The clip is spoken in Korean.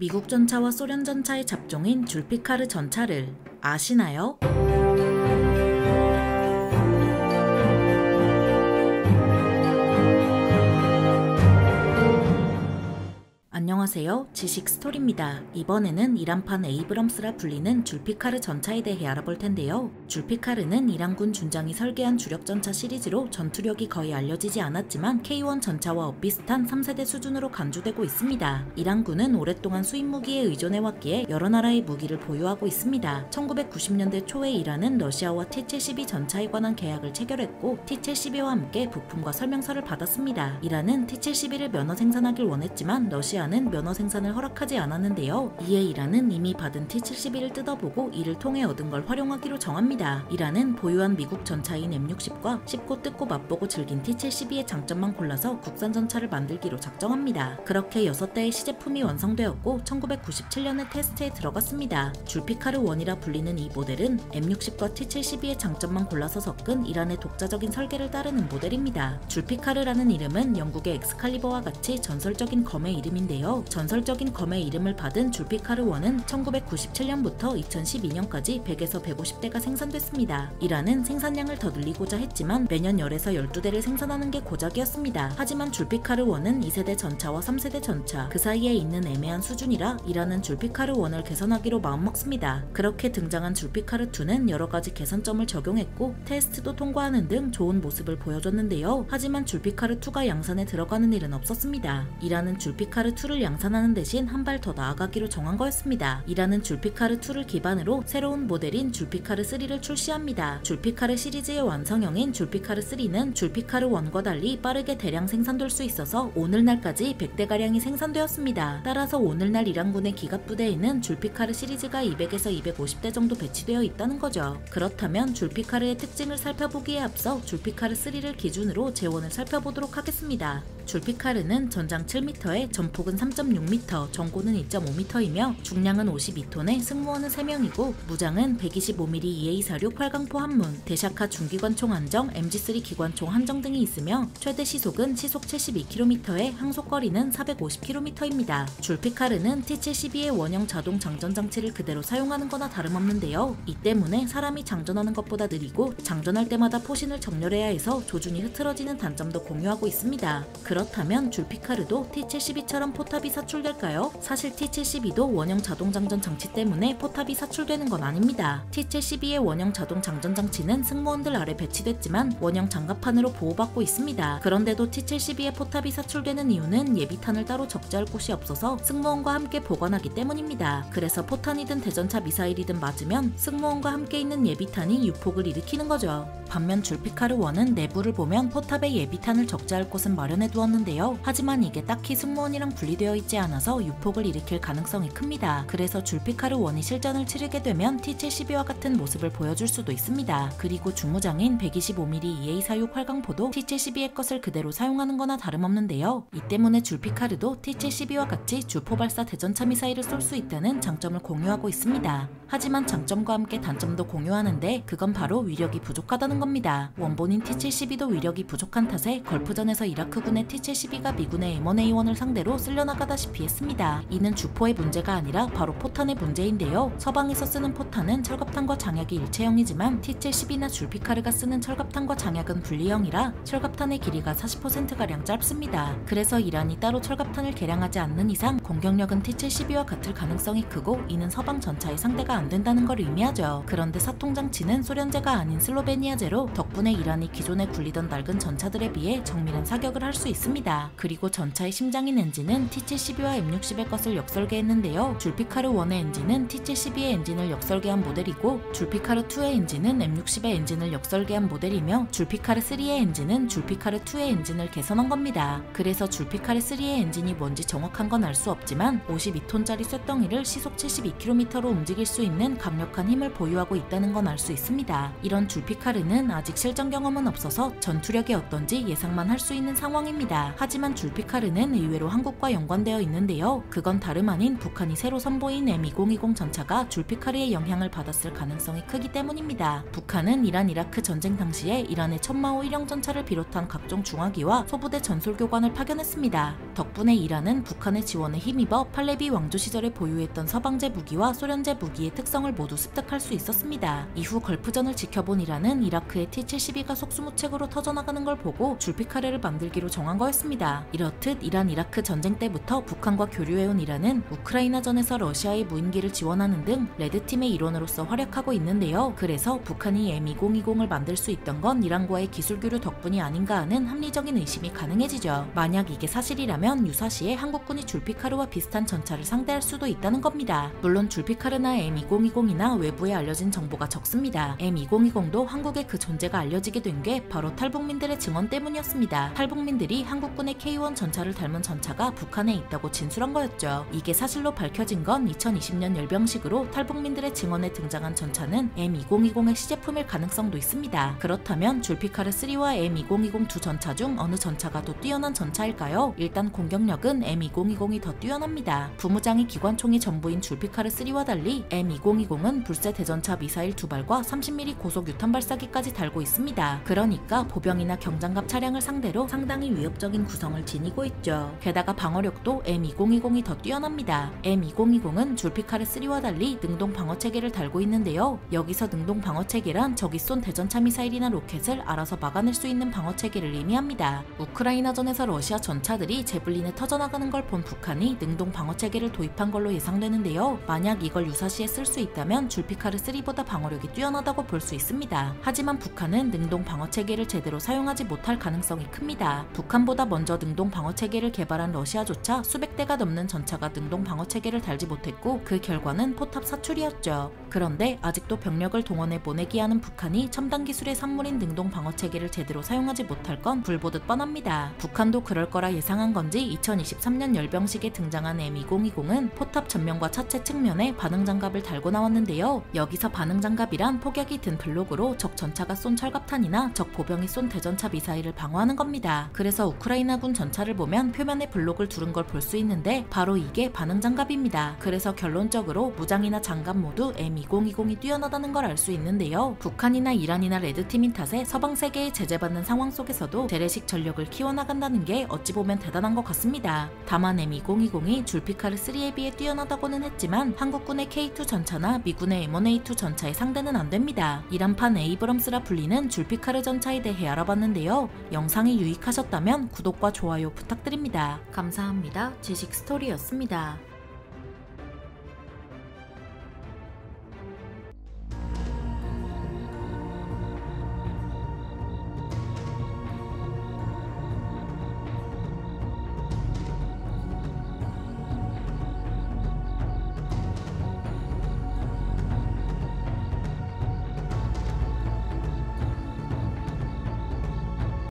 미국 전차와 소련 전차의 잡종인 줄피카르 전차를 아시나요? 안녕하세요. 지식스토리입니다. 이번에는 이란판 에이브럼스라 불리는 줄피카르 전차에 대해 알아볼 텐데요. 줄피카르는 이란군 준장이 설계한 주력 전차 시리즈로 전투력이 거의 알려지지 않았지만 K1 전차와 엇비슷한 3세대 수준으로 간주되고 있습니다. 이란군은 오랫동안 수입 무기에 의존해왔기에 여러 나라의 무기를 보유하고 있습니다. 1990년대 초에 이란은 러시아와 T-72 전차에 관한 계약을 체결했고 T-72와 함께 부품과 설명서를 받았습니다. 이란은 T-72를 면허 생산하길 원했지만 러시아는 면허 생산을 허락하지 않았는데요. 이에 이란은 이미 받은 T-72를 뜯어보고 이를 통해 얻은 걸 활용하기로 정합니다. 이란은 보유한 미국 전차인 M60과 씹고 뜯고 맛보고 즐긴 T-72의 장점만 골라서 국산 전차를 만들기로 작정합니다. 그렇게 6대의 시제품이 완성되었고 1997년에 테스트에 들어갔습니다. 줄피카르 1이라 불리는 이 모델은 M60과 T-72의 장점만 골라서 섞은 이란의 독자적인 설계를 따르는 모델입니다. 줄피카르라는 이름은 영국의 엑스칼리버와 같이 전설적인 검의 이름인데요. 전설적인 검의 이름을 받은 줄피카르 1은 1997년부터 2012년까지 100에서 150대가 생산됐습니다. 이란은 생산량을 더 늘리고자 했지만 매년 10에서 12대를 생산하는 게 고작이었습니다. 하지만 줄피카르 1은 2세대 전차와 3세대 전차 그 사이에 있는 애매한 수준이라 이란은 줄피카르 1을 개선하기로 마음먹습니다. 그렇게 등장한 줄피카르 2는 여러가지 개선점을 적용했고 테스트도 통과하는 등 좋은 모습을 보여줬는데요. 하지만 줄피카르 2가 양산에 들어가는 일은 없었습니다. 이란은 줄피카르 2를 양산하는 대신 한 발 더 나아가기로 정한 거였습니다. 이란은 줄피카르 2를 기반으로 새로운 모델인 줄피카르 3를 출시합니다. 줄피카르 시리즈의 완성형인 줄피카르 3는 줄피카르 1과 달리 빠르게 대량 생산될 수 있어서 오늘날까지 100대가량이 생산되었습니다. 따라서 오늘날 이란군의 기갑부대에는 줄피카르 시리즈가 200에서 250대 정도 배치되어 있다는 거죠. 그렇다면 줄피카르의 특징을 살펴보기에 앞서 줄피카르 3를 기준으로 재원을 살펴보도록 하겠습니다. 줄피카르는 전장 7m에 전폭은 3.6m, 전고는 2.5m이며 중량은 52톤에 승무원은 3명이고 무장은 125mm EA46 활강포 한문, 대샤카 중기관총 한정, MG3 기관총 한정 등이 있으며 최대 시속은 시속 72km에 항속거리는 450km입니다. 줄피카르는 T-72의 원형 자동 장전 장치를 그대로 사용하는 거나 다름없는데요. 이 때문에 사람이 장전하는 것보다 느리고 장전할 때마다 포신을 정렬해야 해서 조준이 흐트러지는 단점도 공유하고 있습니다. 그렇다면 줄피카르도 T-72처럼 포탑이 사출될까요? 사실 T-72도 원형 자동 장전 장치 때문에 포탑이 사출되는 건 아닙니다. T-72의 원형 자동 장전 장치는 승무원들 아래 배치됐지만 원형 장갑판으로 보호받고 있습니다. 그런데도 T-72의 포탑이 사출되는 이유는 예비탄을 따로 적재할 곳이 없어서 승무원과 함께 보관하기 때문입니다. 그래서 포탄이든 대전차 미사일이든 맞으면 승무원과 함께 있는 예비탄이 유폭을 일으키는 거죠. 반면 줄피카르 1은 내부를 보면 포탑에 예비탄을 적재할 곳은 마련해 두었는데요. 하지만 이게 딱히 승무원이랑 분리되어 있지 않아서 유폭을 일으킬 가능성이 큽니다. 그래서 줄피카르 1이 실전을 치르게 되면 T-72와 같은 모습을 보여줄 수도 있습니다. 그리고 주무장인 125mm EA46 활강포도 T-72의 것을 그대로 사용하는 거나 다름없는데요. 이 때문에 줄피카르도 T-72와 같이 주포 발사 대전차 미사일을 쏠 수 있다는 장점을 공유하고 있습니다. 하지만 장점과 함께 단점도 공유하는데 그건 바로 위력이 부족하다는 겁니다. 원본인 T-72도 위력이 부족한 탓에 걸프전에서 이라크군의 T-72가 미군의 M1A1을 상대로 쓸려나가다시피 했습니다. 이는 주포의 문제가 아니라 바로 포탄의 문제인데요. 서방에서 쓰는 포탄은 철갑탄과 장약이 일체형이지만 T-72나 줄피카르가 쓰는 철갑탄과 장약은 분리형이라 철갑탄의 길이가 40%가량 짧습니다. 그래서 이란이 따로 철갑탄을 개량하지 않는 이상 공격력은 T-72와 같을 가능성이 크고 이는 서방 전차의 상대가 안 된다는 걸 의미하죠. 그런데 사통장치는 소련제가 아닌 슬로베니아제로 덕분에 이란이 기존에 굴리던 낡은 전차들에 비해 정밀한 사격을 할 수 있습니다. 그리고 전차의 심장인 엔진은 T-72와 M60의 것을 역설계했는데요. 줄피카르 1의 엔진은 T-72의 엔진을 역설계한 모델이고 줄피카르 2의 엔진은 M60의 엔진을 역설계한 모델이며 줄피카르 3의 엔진은 줄피카르 2의 엔진을 개선한 겁니다. 그래서 줄피카르 3의 엔진이 뭔지 정확한 건 알 수 없지만 52톤짜리 쇳덩이를 시속 72km로 움직일 수 있는 강력한 힘을 보유하고 있다는 건 알 수 있습니다. 이런 줄피카르는 아직 실전 경험은 없어서 전투력이 어떤지 예상만 할 수 있는 상황입니다. 하지만 줄피카르는 의외로 한국과 영국 연관되어 있는데요. 그건 다름 아닌 북한이 새로 선보인 M2020 전차가 줄피카르의 영향을 받았을 가능성이 크기 때문입니다. 북한은 이란-이라크 전쟁 당시에 이란의 천마호 1형 전차를 비롯한 각종 중화기와 소부대 전술교관을 파견했습니다. 덕분에 이란은 북한의 지원에 힘입어 팔레비 왕조 시절에 보유했던 서방제 무기와 소련제 무기의 특성을 모두 습득할 수 있었습니다. 이후 걸프전을 지켜본 이란은 이라크의 T-72가 속수무책으로 터져나가는 걸 보고 줄피카르를 만들기로 정한 거였습니다. 이렇듯 이란-이라크 전쟁 때부터 북한과 교류해온 이란은 우크라이나전에서 러시아의 무인기를 지원하는 등 레드팀의 일원으로서 활약하고 있는데요. 그래서 북한이 M2020을 만들 수 있던 건 이란과의 기술 교류 덕분이 아닌가 하는 합리적인 의심이 가능해지죠. 만약 이게 사실이라면 유사시에 한국군이 줄피카르와 비슷한 전차를 상대할 수도 있다는 겁니다. 물론 줄피카르나 M2020이나 외부에 알려진 정보가 적습니다. M2020도 한국에 그 존재가 알려지게 된 게 바로 탈북민들의 증언 때문이었습니다. 탈북민들이 한국군의 K1 전차를 닮은 전차가 북한에 있다고 진술한 거였죠. 이게 사실로 밝혀진 건 2020년 열병식으로 탈북민들의 증언에 등장한 전차는 M2020의 시제품일 가능성도 있습니다. 그렇다면 줄피카르 3와 M2020 두 전차 중 어느 전차가 더 뛰어난 전차일까요? 일단 공격력은 M2020이 더 뛰어납니다. 부무장이 기관총이 전부인 줄피카르 3와 달리 M2020은 불세 대전차 미사일 2발과 30mm 고속 유탄 발사기까지 달고 있습니다. 그러니까 보병이나 경장갑 차량을 상대로 상당히 위협적인 구성을 지니고 있죠. 게다가 방어력도 M2020이 더 뛰어납니다. M2020은 줄피카르 3와 달리 능동 방어체계를 달고 있는데요. 여기서 능동 방어체계란 적이 쏜 대전차 미사일이나 로켓을 알아서 막아낼 수 있는 방어체계를 의미합니다. 우크라이나전에서 러시아 전차들이 제블린에 터져나가는 걸 본 북한이 능동 방어체계를 도입한 걸로 예상되는데요. 만약 이걸 유사시에 쓸 수 있다면 줄피카르 3보다 방어력이 뛰어나다고 볼 수 있습니다. 하지만 북한은 능동 방어체계를 제대로 사용하지 못할 가능성이 큽니다. 북한보다 먼저 능동 방어체계를 개발한 러시아조차 수백 대가 넘는 전차가 능동 방어체계를 달지 못했고 그 결과는 포탑 사출이었죠. 그런데 아직도 병력을 동원해 보내기 하는 북한이 첨단 기술의 산물인 능동 방어체계를 제대로 사용하지 못할 건 불보듯 뻔합니다. 북한도 그럴 거라 예상한 건지 2023년 열병식에 등장한 M2020은 포탑 전면과 차체 측면에 반응장갑을 달고 나왔는데요. 여기서 반응장갑이란 폭약이 든 블록으로 적 전차가 쏜 철갑탄이나 적 보병이 쏜 대전차 미사일을 방어하는 겁니다. 그래서 우크라이나군 전차를 보면 표면에 블록을 두른 걸 볼 수 있는데 바로 이게 반응장갑입니다. 그래서 결론적으로 무장이나 장갑 모두 M2020이 뛰어나다는 걸 알 수 있는데요. 북한이나 이란이나 레드팀인 탓에 서방 세계에 제재받는 상황 속에서도 재래식 전력을 키워나간다는 게 어찌 보면 대단한 것 같습니다. 다만 M2020이 줄피카르 3에 비해 뛰어나다고는 했지만 한국군의 K2 전차나 미군의 M1A2 전차의 상대는 안 됩니다. 이란판 에이브럼스라 불리는 줄피카르 전차에 대해 알아봤는데요. 영상이 유익하셨다면 구독과 좋아요 부탁드립니다. 감사합니다. 지식스토리였습니다.